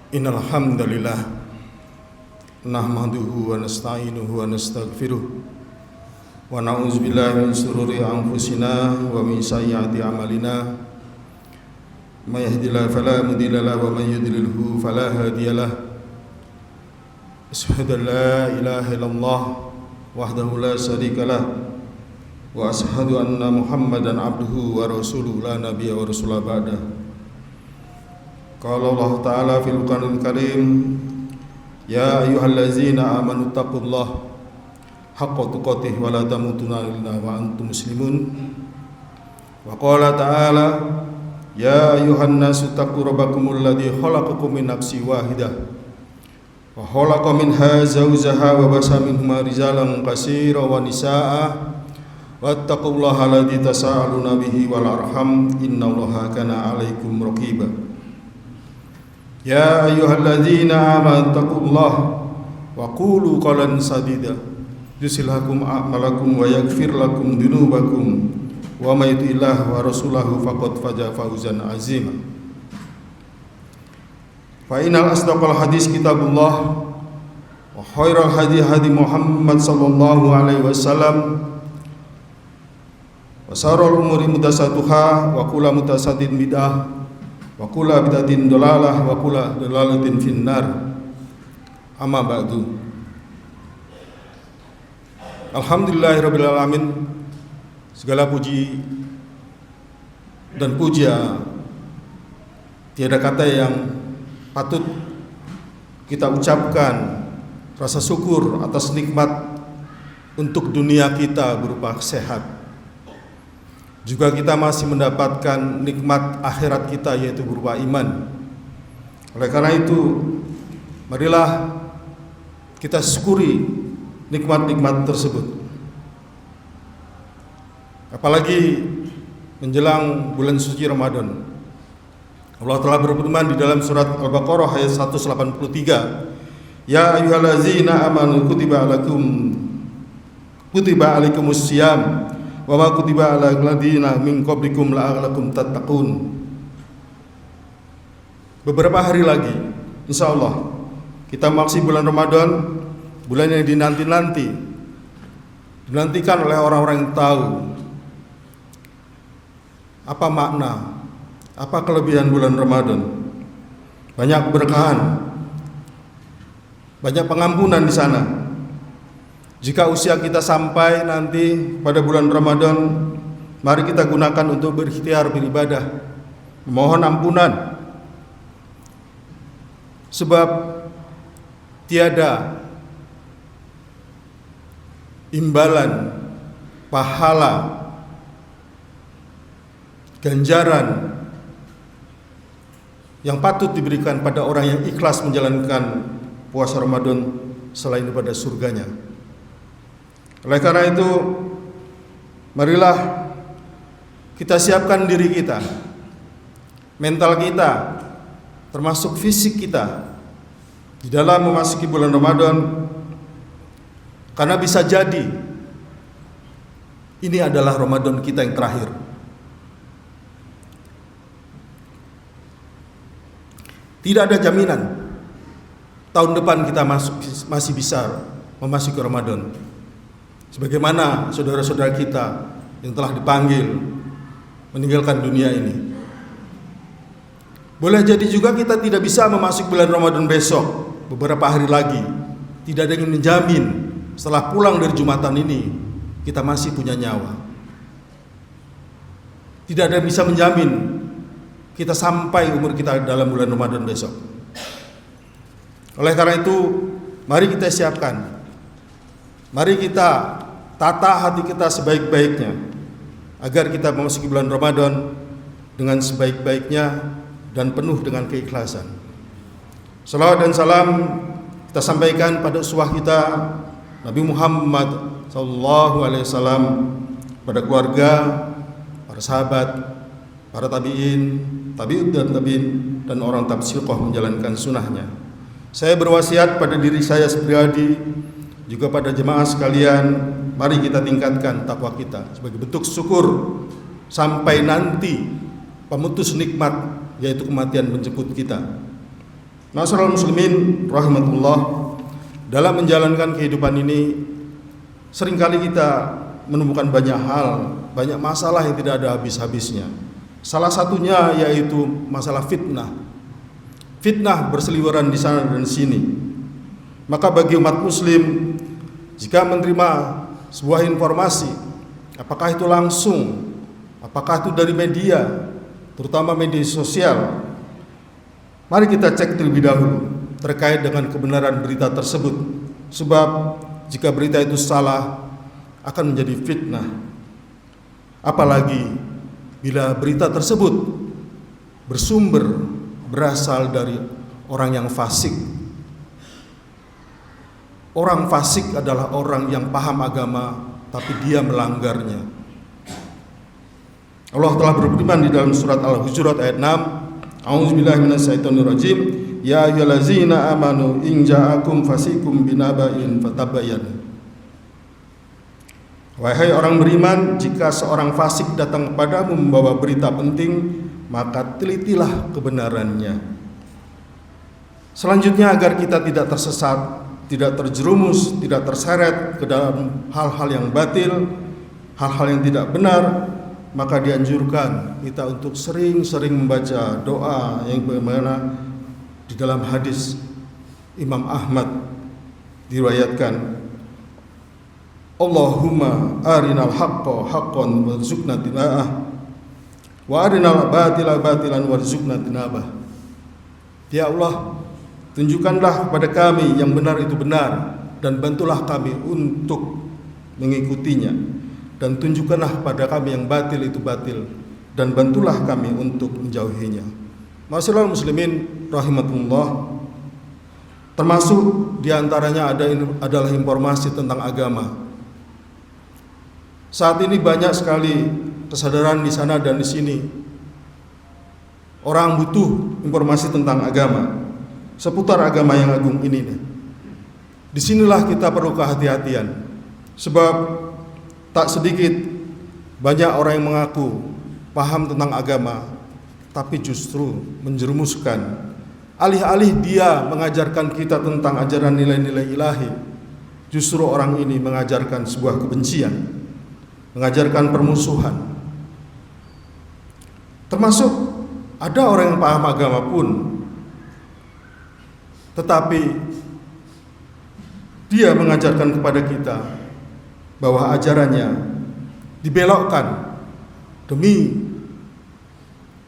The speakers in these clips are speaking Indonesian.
Innal hamdalillah nahmaduhu wa nasta'inuhu wa nastaghfiruh wa na'udzu billahi min shururi anfusina wa min sayyiati a'malina may yahdihillahu fala mudilla lahu wa may yudlilhu fala hadiyalah. Asyhadu an la ilaha illallah wahdahu la syarikalah wa asyhadu anna Muhammadan abduhu wa rasuluhu la nabiyya wa rasula ba'da. Qala Allah Ta'ala fil Qur'anil Karim, ya ayyuhallazina amanu taqullaha haqqa tuqatih wa la tamutunna illa wa antum muslimun. Wa qala ta'ala, ya ayyuhan nasu taqu rabbakumul ladzi khalaqakum min nafsin wahidah wa khalaqa minha zawjaha wa basa minhuma rijalan katsiran wa nisaa'a wattaqullaha alladzi tasaaluna bihi wal arham innallaha kana 'alaikum raqiba. Ya ayyuhalladzina amanu taqullaha wa qulu qawlan sadida yuslih lakum a'malakum wa yaghfir lakum dzunubakum wa may yuti'illah wa rasulahu faqad faza fawzan 'azima. Fa innal asdaqal hadis kitabullah wa khairal hadi hadi Muhammad sallallahu alaihi wasallam wa syarrul umuri muhdatsatuha wa kullu muhdatsatin bid'ah wa kullu bid'atin dhalalah wa kullu dhalalatin finnar. Amma ba'du. Alhamdulillahirabbil alamin. Segala puji dan puja tiada kata yang patut kita ucapkan rasa syukur atas nikmat untuk dunia kita berupa sehat. Juga kita masih mendapatkan nikmat akhirat kita yaitu berupa iman. Oleh karena itu, marilah kita syukuri nikmat-nikmat tersebut. Apalagi menjelang bulan suci Ramadan. Allah telah berfirman di dalam surat Al-Baqarah ayat 183, ya ayyuhallazina amanu kutiba alaikumusiyam wa ma kutiba alal ladzina min qablikum la'allakum tattaqun. Beberapa hari lagi insyaallah kita masih bulan Ramadan, bulan yang dinantikan oleh orang-orang yang tahu apa makna, apa kelebihan bulan Ramadan. Banyak keberkahan, banyak pengampunan di sana. Jika usia kita sampai nanti pada bulan Ramadan, mari kita gunakan untuk berikhtiar beribadah, memohon ampunan. Sebab tiada imbalan, pahala, ganjaran yang patut diberikan pada orang yang ikhlas menjalankan puasa Ramadan selain daripada surganya. Oleh karena itu, marilah kita siapkan diri kita, mental kita, termasuk fisik kita di dalam memasuki bulan Ramadan, karena bisa jadi ini adalah Ramadan kita yang terakhir. Tidak ada jaminan tahun depan kita masih bisa memasuki Ramadan. Sebagaimana saudara-saudara kita yang telah dipanggil meninggalkan dunia ini. Boleh jadi juga kita tidak bisa memasuki bulan Ramadan besok, beberapa hari lagi. Tidak ada yang menjamin setelah pulang dari Jumatan ini kita masih punya nyawa. Tidak ada yang bisa menjamin kita sampai umur kita dalam bulan Ramadan besok. Oleh karena itu, mari kita siapkan. Mari kita tata hati kita sebaik-baiknya agar kita memasuki bulan Ramadan dengan sebaik-baiknya dan penuh dengan keikhlasan. Salawat dan salam kita sampaikan pada uswah kita Nabi Muhammad SAW, pada keluarga, para sahabat, para tabi'in, tabi'ut dan tabi'in, dan orang tabsiqah menjalankan sunnahnya. Saya berwasiat pada diri saya pribadi, juga pada jemaah sekalian, mari kita tingkatkan takwa kita sebagai bentuk syukur sampai nanti pemutus nikmat, yaitu kematian menjemput kita. Ma'asyiral muslimin rahimatullah, dalam menjalankan kehidupan ini seringkali kita menemukan banyak hal, banyak masalah yang tidak ada habis-habisnya. Salah satunya yaitu masalah fitnah. Fitnah berseliweran di sana dan sini. Maka bagi umat muslim, jika menerima sebuah informasi, apakah itu langsung, apakah itu dari media, terutama media sosial, mari kita cek terlebih dahulu terkait dengan kebenaran berita tersebut. Sebab jika berita itu salah akan menjadi fitnah. Apalagi bila berita tersebut berasal dari orang yang fasik. Orang fasik adalah orang yang paham agama tapi dia melanggarnya. Allah telah berfirman di dalam surat Al-Hujurat ayat 6, A'udzubillahi minasyaitonirrajim, ya ayyuhallazina amanu in ja'akum fasikum binaba'in fatabayyanu. Wahai orang beriman, jika seorang fasik datang kepadamu membawa berita penting, maka telitilah kebenarannya. Selanjutnya, agar kita tidak tersesat, tidak terjerumus, tidak terseret ke dalam hal-hal yang batil, hal-hal yang tidak benar, maka dianjurkan kita untuk sering-sering membaca doa yang bagaimana di dalam hadis Imam Ahmad diriwayatkan, Allahumma arinal haqqa haqqan warzuqna tiba'ah wa arinal batila batilan warzuqna tinabah. Ya Allah, tunjukkanlah kepada kami yang benar itu benar dan bantulah kami untuk mengikutinya, dan tunjukkanlah pada kami yang batil itu batil dan bantulah kami untuk menjauhinya. Ma'asyiral muslimin rahimakumullah, termasuk diantaranya adalah informasi tentang agama. Saat ini banyak sekali kesadaran di sana dan di sini. Orang butuh informasi tentang agama, seputar agama yang agung ini. Disinilah kita perlu kehati-hatian, sebab tak sedikit banyak orang yang mengaku paham tentang agama, tapi justru menjerumuskan. Alih-alih dia mengajarkan kita tentang ajaran nilai-nilai ilahi, justru orang ini mengajarkan sebuah kebencian, mengajarkan permusuhan. Termasuk ada orang yang paham agama pun, tetapi dia mengajarkan kepada kita bahwa ajarannya dibelokkan demi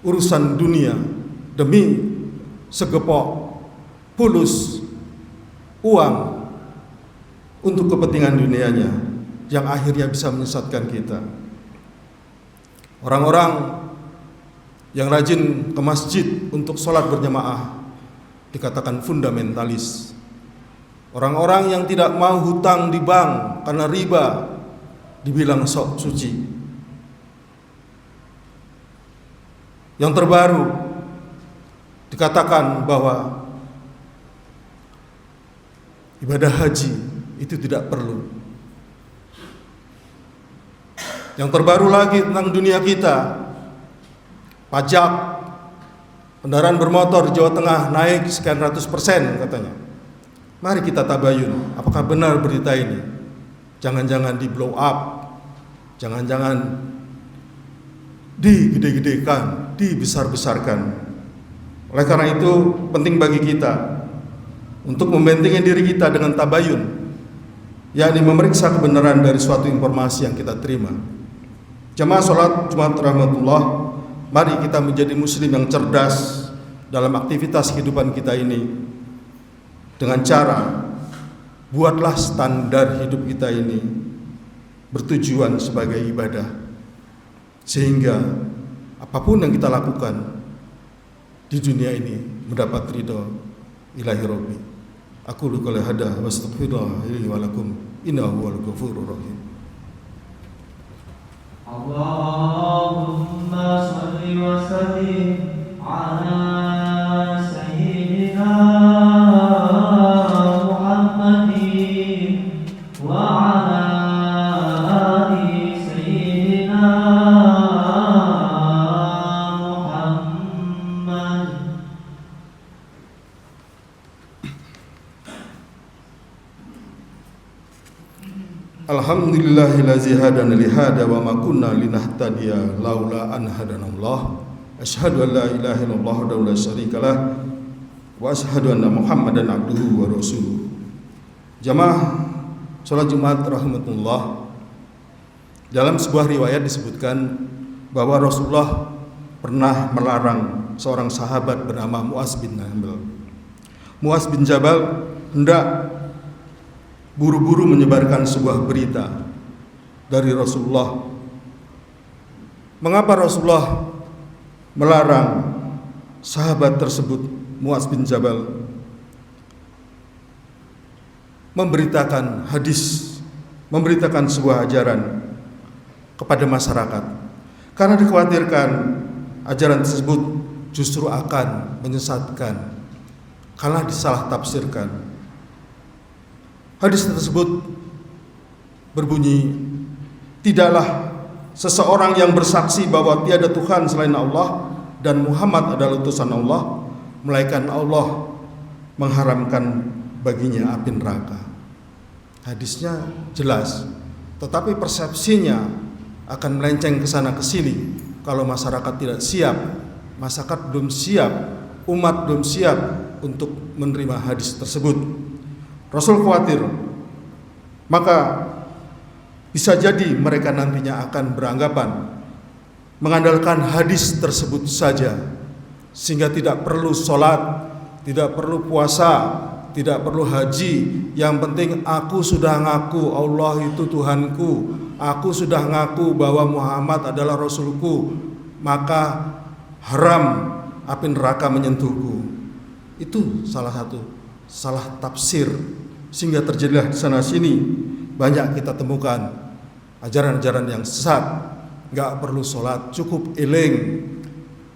urusan dunia, demi segepok pulus uang untuk kepentingan dunianya, yang akhirnya bisa menyesatkan kita. Orang-orang yang rajin ke masjid untuk sholat berjamaah dikatakan fundamentalis. Orang-orang yang tidak mau hutang di bank karena riba dibilang sok suci. Yang terbaru dikatakan bahwa ibadah haji itu tidak perlu. Yang terbaru lagi tentang dunia kita, pajak kendaraan bermotor di Jawa Tengah naik sekian ratus % katanya. Mari kita tabayun, apakah benar berita ini? Jangan-jangan di blow up, jangan-jangan digede-gedekan, dibesar-besarkan. Oleh karena itu penting bagi kita untuk membentengi diri kita dengan tabayun, yakni memeriksa kebenaran dari suatu informasi yang kita terima. Jamaah sholat Jumat rahmatullah, mari kita menjadi muslim yang cerdas dalam aktivitas kehidupan kita ini, dengan cara buatlah standar hidup kita ini bertujuan sebagai ibadah, sehingga apapun yang kita lakukan di dunia ini mendapat ridho ilahi rabbi. Aku qouli hadza wa astaghfirullah li wa lakum innahu huwal ghafurur rahim. Allahumma shalli wa sallim ala sayyidina Muhammadin wa ala ali sayyidina Muhammad. Alhamdulillahillazi hadana li hada wa ma kunna linahtadiya laula an hadanallah. Asyhadu an la ilaha illallah wa la syarikalah wa asyhadu anna Muhammadan abduhu wa rasuluh. Jamaah salat Jumat rahmatullah. Dalam sebuah riwayat disebutkan bahwa Rasulullah pernah melarang seorang sahabat bernama Muaz bin Jabal. Muaz bin Jabal hendak buru-buru menyebarkan sebuah berita dari Rasulullah. Mengapa Rasulullah melarang sahabat tersebut, Muaz bin Jabal, memberitakan hadis, memberitakan sebuah ajaran kepada masyarakat? Karena dikhawatirkan ajaran tersebut justru akan menyesatkan karena disalah tafsirkan. Hadis tersebut berbunyi, tidaklah seseorang yang bersaksi bahwa tiada Tuhan selain Allah dan Muhammad adalah utusan Allah, melainkan Allah mengharamkan baginya api neraka. Hadisnya jelas, tetapi persepsinya akan melenceng ke sana ke sini. Kalau masyarakat tidak siap, masyarakat belum siap, umat belum siap untuk menerima hadis tersebut. Rasul khawatir, maka bisa jadi mereka nantinya akan beranggapan mengandalkan hadis tersebut saja, sehingga tidak perlu sholat, tidak perlu puasa, tidak perlu haji. Yang penting aku sudah ngaku Allah itu Tuhanku, aku sudah ngaku bahwa Muhammad adalah Rasulku, maka haram api neraka menyentuhku. Itu salah tafsir, sehingga terjadilah di sana sini banyak kita temukan ajaran-ajaran yang sesat. Gak perlu sholat, cukup eling.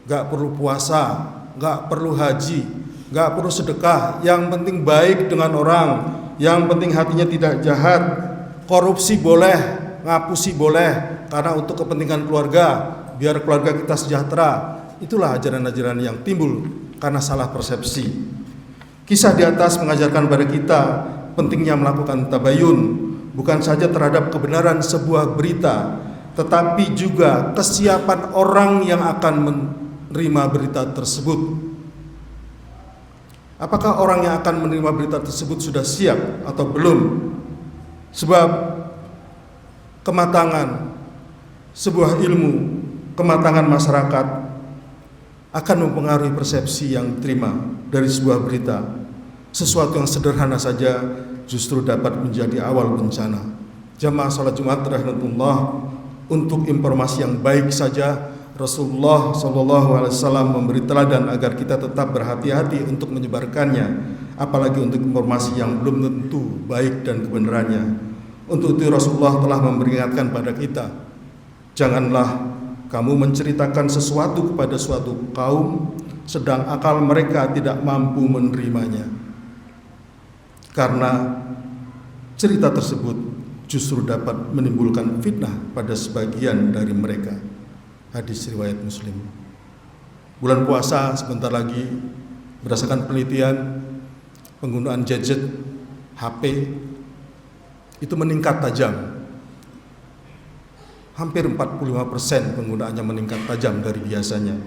Gak perlu puasa, gak perlu haji, gak perlu sedekah. Yang penting baik dengan orang, yang penting hatinya tidak jahat. Korupsi boleh, ngapusi boleh, karena untuk kepentingan keluarga, biar keluarga kita sejahtera. Itulah ajaran-ajaran yang timbul karena salah persepsi. Kisah di atas mengajarkan pada kita pentingnya melakukan tabayun, bukan saja terhadap kebenaran sebuah berita, tetapi juga kesiapan orang yang akan menerima berita tersebut. Apakah orang yang akan menerima berita tersebut sudah siap atau belum? Sebab kematangan sebuah ilmu, kematangan masyarakat akan mempengaruhi persepsi yang diterima dari sebuah berita. Sesuatu yang sederhana saja justru dapat menjadi awal bencana. Jamaah salat Jumat rahmatullah, untuk informasi yang baik saja Rasulullah SAW memberi teladan agar kita tetap berhati-hati untuk menyebarkannya, apalagi untuk informasi yang belum tentu baik dan kebenarannya. Untuk itu Rasulullah telah memperingatkan pada kita, janganlah kamu menceritakan sesuatu kepada suatu kaum sedang akal mereka tidak mampu menerimanya, karena cerita tersebut justru dapat menimbulkan fitnah pada sebagian dari mereka. Hadis riwayat Muslim. Bulan puasa sebentar lagi, berdasarkan penelitian, penggunaan gadget, HP itu meningkat tajam. Hampir 45% penggunaannya meningkat tajam dari biasanya.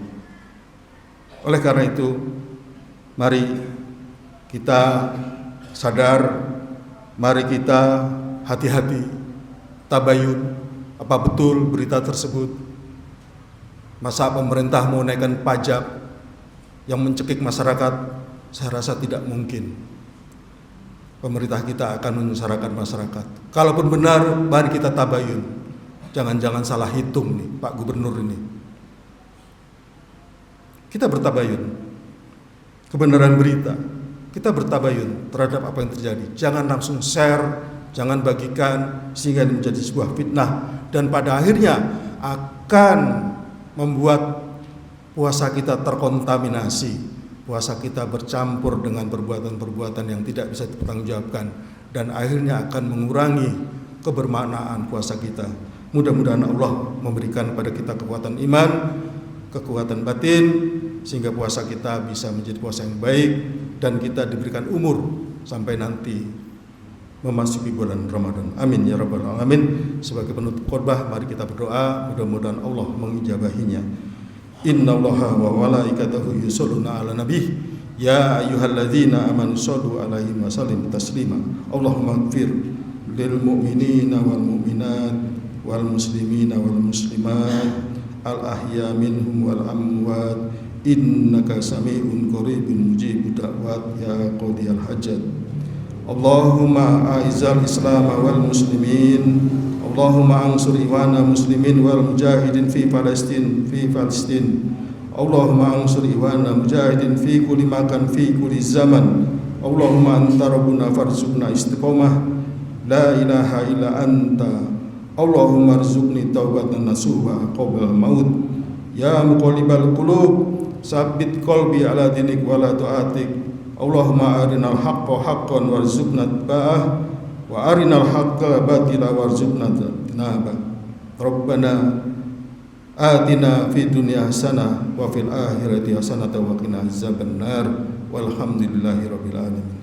Oleh karena itu, mari kita sadar, mari kita hati-hati, tabayun, apa betul berita tersebut. Masa pemerintah mau naikkan pajak yang mencekik masyarakat? Saya rasa tidak mungkin pemerintah kita akan menyengsarakan masyarakat. Kalaupun benar, mari kita tabayun. Jangan-jangan salah hitung nih Pak Gubernur ini. Kita bertabayun kebenaran berita, kita bertabayun terhadap apa yang terjadi. Jangan langsung share, jangan bagikan sehingga menjadi sebuah fitnah, dan pada akhirnya akan membuat puasa kita terkontaminasi, puasa kita bercampur dengan perbuatan-perbuatan yang tidak bisa dipertanggungjawabkan, dan akhirnya akan mengurangi kebermaknaan puasa kita. Mudah-mudahan Allah memberikan pada kita kekuatan iman, kekuatan batin, sehingga puasa kita bisa menjadi puasa yang baik, dan kita diberikan umur sampai nanti memasuki bulan Ramadan. Amin ya rabbal alamin. Sebagai penutup khutbah, mari kita berdoa, mudah-mudahan Allah mengijabahinya. Innallaha wa malaikatahu yusholluna 'alan nabi. Ya ayyuhalladzina amanu shollu 'alaihi wa sallimu taslima. Allahumma ighfir lil mu'minina wal mu'minat wal muslimina wal muslimat al ahya minhum wal amwat innaka sami'un qaribun mujibud da'wat ya qadiyal hajat. Allahumma a'izal islam wal muslimin. Allahumma ansur iwana muslimin wal mujahidin fi Palestin. Allahumma ansur iwana mujahidin fi kulli makan fi kulli zaman. Allahumma anta rabbuna farzuqna istiqomah la ilaha illa anta. Allahumma arzuqni taubatan nasuha qabla maut. Ya muqallibal qulub sabbit qalbi ala dinik wa la tu'atik. Allahumma arinal haqqa haqqan warzuqna ittiba'ah wa arinal haqqa batila warzuqna ijtinabah. Rabbana atina fid dunya hasanah wa fil akhirati hasanah wa qina azabannar. Walhamdulillahirabbil alamin.